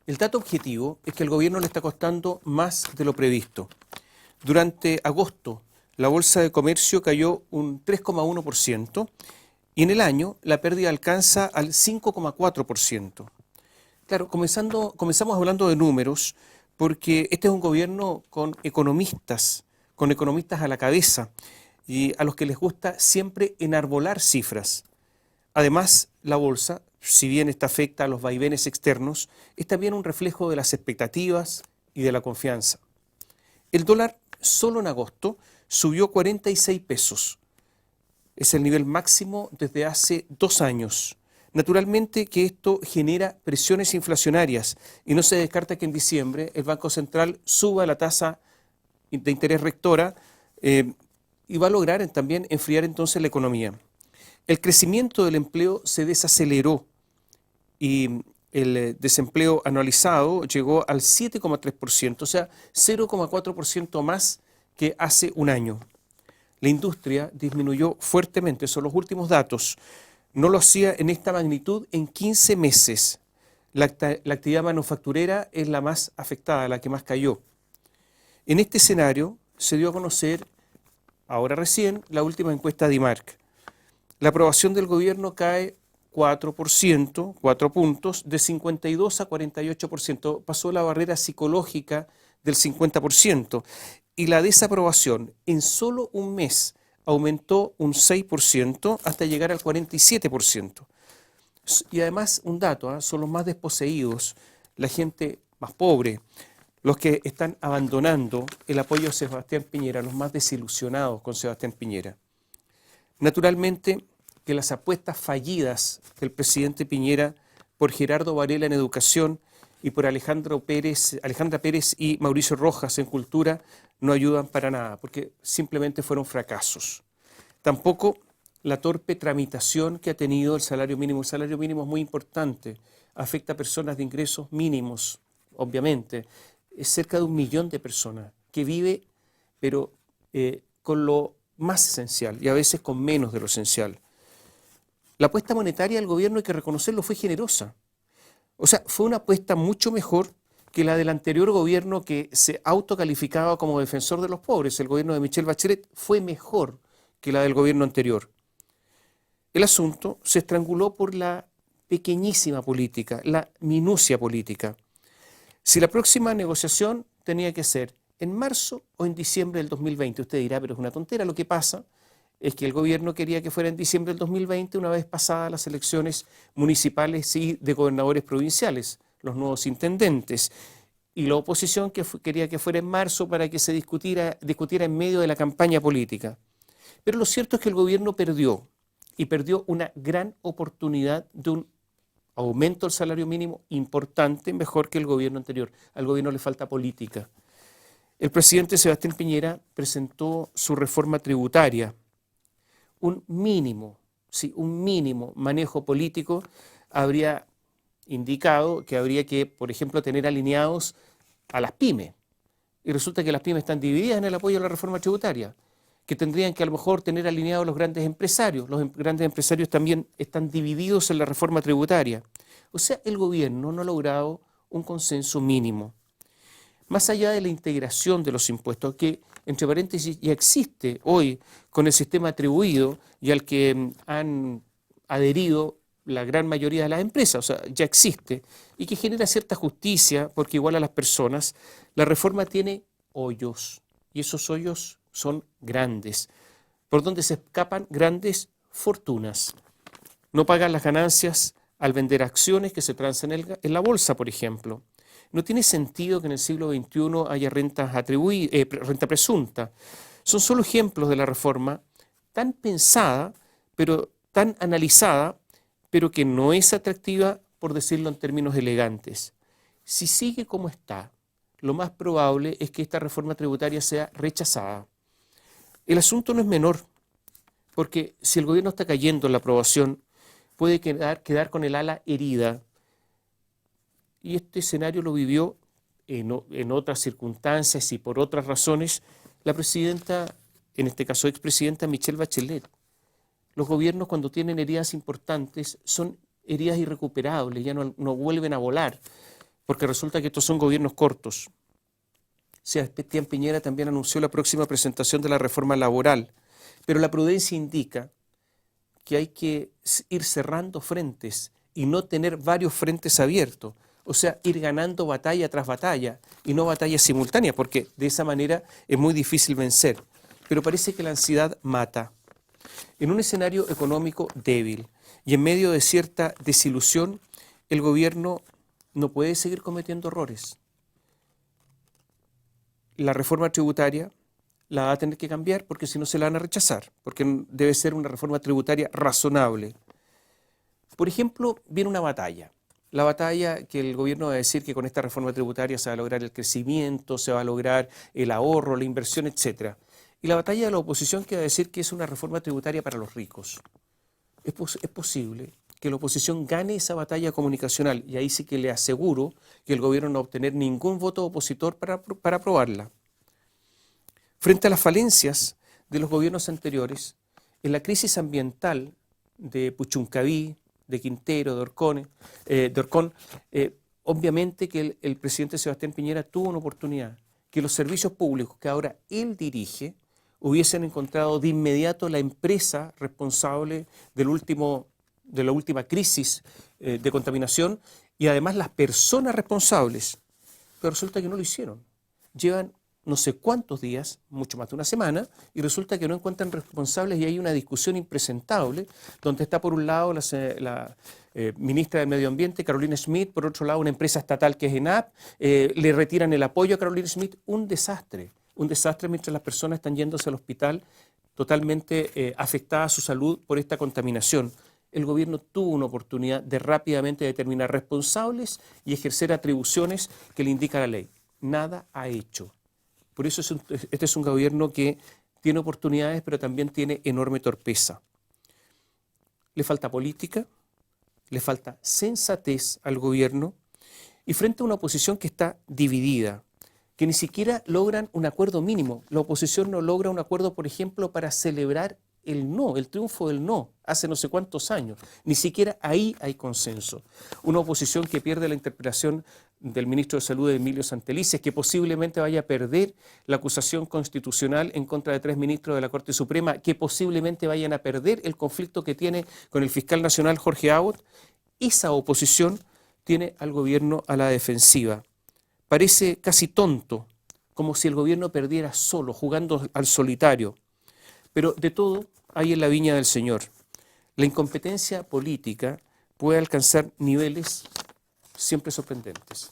El dato objetivo es que al gobierno le está costando más de lo previsto. Durante agosto, la bolsa de comercio cayó un 3,1% y en el año la pérdida alcanza al 5,4%. Claro, comenzamos hablando de números porque este es un gobierno con economistas a la cabeza y a los que les gusta siempre enarbolar cifras. Además, la bolsa, si bien está afecta a los vaivenes externos, es también un reflejo de las expectativas y de la confianza. El dólar solo en agosto subió 46 pesos. Es el nivel máximo desde hace 2 años. Naturalmente que esto genera presiones inflacionarias y no se descarta que en diciembre el Banco Central suba la tasa de interés rectora y va a lograr también enfriar entonces la economía. El crecimiento del empleo se desaceleró y el desempleo anualizado llegó al 7,3%, o sea, 0,4% más que hace un año. La industria disminuyó fuertemente, son los últimos datos. No lo hacía en esta magnitud en 15 meses. La actividad manufacturera es la más afectada, la que más cayó. En este escenario se dio a conocer, ahora recién, la última encuesta de IMARC. La aprobación del gobierno cae 4%, 4 puntos, de 52 a 48%. Pasó la barrera psicológica del 50%. Y la desaprobación en solo un mes aumentó un 6% hasta llegar al 47%. Y además, un dato, son los más desposeídos, la gente más pobre, los que están abandonando el apoyo a Sebastián Piñera, los más desilusionados con Sebastián Piñera. Naturalmente que las apuestas fallidas del presidente Piñera por Gerardo Varela en educación y por Alejandra Pérez y Mauricio Rojas en cultura no ayudan para nada, porque simplemente fueron fracasos. Tampoco la torpe tramitación que ha tenido el salario mínimo. El salario mínimo es muy importante, afecta a personas de ingresos mínimos, obviamente. Es cerca de 1 millón de personas que vive, pero con lo más esencial y a veces con menos de lo esencial. La apuesta monetaria del gobierno, hay que reconocerlo, fue generosa. O sea, fue una apuesta mucho mejor que la del anterior gobierno que se autocalificaba como defensor de los pobres. El gobierno de Michelle Bachelet fue mejor que la del gobierno anterior. El asunto se estranguló por la pequeñísima política, la minucia política. Si la próxima negociación tenía que ser en marzo o en diciembre del 2020, usted dirá, pero es una tontera. Lo que pasa es que el gobierno quería que fuera en diciembre del 2020, una vez pasadas las elecciones municipales y de gobernadores provinciales, los nuevos intendentes, y la oposición quería que fuera en marzo para que se discutiera en medio de la campaña política. Pero lo cierto es que el gobierno perdió, y perdió una gran oportunidad de un aumento del salario mínimo importante, mejor que el gobierno anterior. Al gobierno le falta política. El presidente Sebastián Piñera presentó su reforma tributaria. Un mínimo manejo político habría indicado que habría que, por ejemplo, tener alineados a las pymes. Y resulta que las pymes están divididas en el apoyo a la reforma tributaria, que tendrían que a lo mejor tener alineados a los grandes empresarios. Los grandes empresarios también están divididos en la reforma tributaria. O sea, el gobierno no ha logrado un consenso mínimo. Más allá de la integración de los impuestos, que entre paréntesis ya existe hoy con el sistema atribuido y al que han adherido la gran mayoría de las empresas, o sea, ya existe, y que genera cierta justicia porque iguala a las personas, la reforma tiene hoyos, y esos hoyos son grandes, por donde se escapan grandes fortunas. No pagan las ganancias al vender acciones que se transan en la bolsa, por ejemplo. No tiene sentido que en el siglo XXI haya renta presunta. Son solo ejemplos de la reforma tan pensada, pero tan analizada, pero que no es atractiva, por decirlo en términos elegantes. Si sigue como está, lo más probable es que esta reforma tributaria sea rechazada. El asunto no es menor, porque si el gobierno está cayendo en la aprobación, puede quedar con el ala herida. Y este escenario lo vivió en otras circunstancias y por otras razones la presidenta, en este caso expresidenta Michelle Bachelet. Los gobiernos, cuando tienen heridas importantes, son heridas irrecuperables, ya no vuelven a volar, porque resulta que estos son gobiernos cortos. Sebastián Piñera también anunció la próxima presentación de la reforma laboral, pero la prudencia indica que hay que ir cerrando frentes y no tener varios frentes abiertos, o sea, ir ganando batalla tras batalla y no batallas simultáneas, porque de esa manera es muy difícil vencer. Pero parece que la ansiedad mata. En un escenario económico débil y en medio de cierta desilusión, el gobierno no puede seguir cometiendo errores. La reforma tributaria la va a tener que cambiar porque si no se la van a rechazar, porque debe ser una reforma tributaria razonable. Por ejemplo, viene una batalla. La batalla que el gobierno va a decir que con esta reforma tributaria se va a lograr el crecimiento, se va a lograr el ahorro, la inversión, etc. Y la batalla de la oposición que va a decir que es una reforma tributaria para los ricos. Es posible que la oposición gane esa batalla comunicacional y ahí sí que le aseguro que el gobierno no va a obtener ningún voto opositor para aprobarla. Frente a las falencias de los gobiernos anteriores, en la crisis ambiental de Puchuncaví, de Quintero, de Orcón, obviamente que el presidente Sebastián Piñera tuvo una oportunidad, que los servicios públicos que ahora él dirige hubiesen encontrado de inmediato la empresa responsable de la última crisis de contaminación y además las personas responsables. Pero resulta que no lo hicieron. Llevan no sé cuántos días, mucho más de una semana, y resulta que no encuentran responsables y hay una discusión impresentable, donde está por un lado la ministra del Medio Ambiente, Carolina Schmidt, por otro lado una empresa estatal que es ENAP, le retiran el apoyo a Carolina Schmidt, un desastre mientras las personas están yéndose al hospital totalmente afectadas a su salud por esta contaminación. El gobierno tuvo una oportunidad de rápidamente determinar responsables y ejercer atribuciones que le indica la ley. Nada ha hecho. Por eso este es un gobierno que tiene oportunidades, pero también tiene enorme torpeza. Le falta política, le falta sensatez al gobierno y frente a una oposición que está dividida, que ni siquiera logran un acuerdo mínimo. La oposición no logra un acuerdo, por ejemplo, para celebrar el triunfo del no, hace no sé cuántos años. Ni siquiera ahí hay consenso. Una oposición que pierde la interpretación del ministro de Salud, Emilio Santelices, que posiblemente vaya a perder la acusación constitucional en contra de 3 ministros de la Corte Suprema, que posiblemente vayan a perder el conflicto que tiene con el fiscal nacional Jorge Abbott. Esa oposición tiene al gobierno a la defensiva. Parece casi tonto, como si el gobierno perdiera solo, jugando al solitario. Pero de todo hay en la viña del Señor. La incompetencia política puede alcanzar niveles siempre sorprendentes.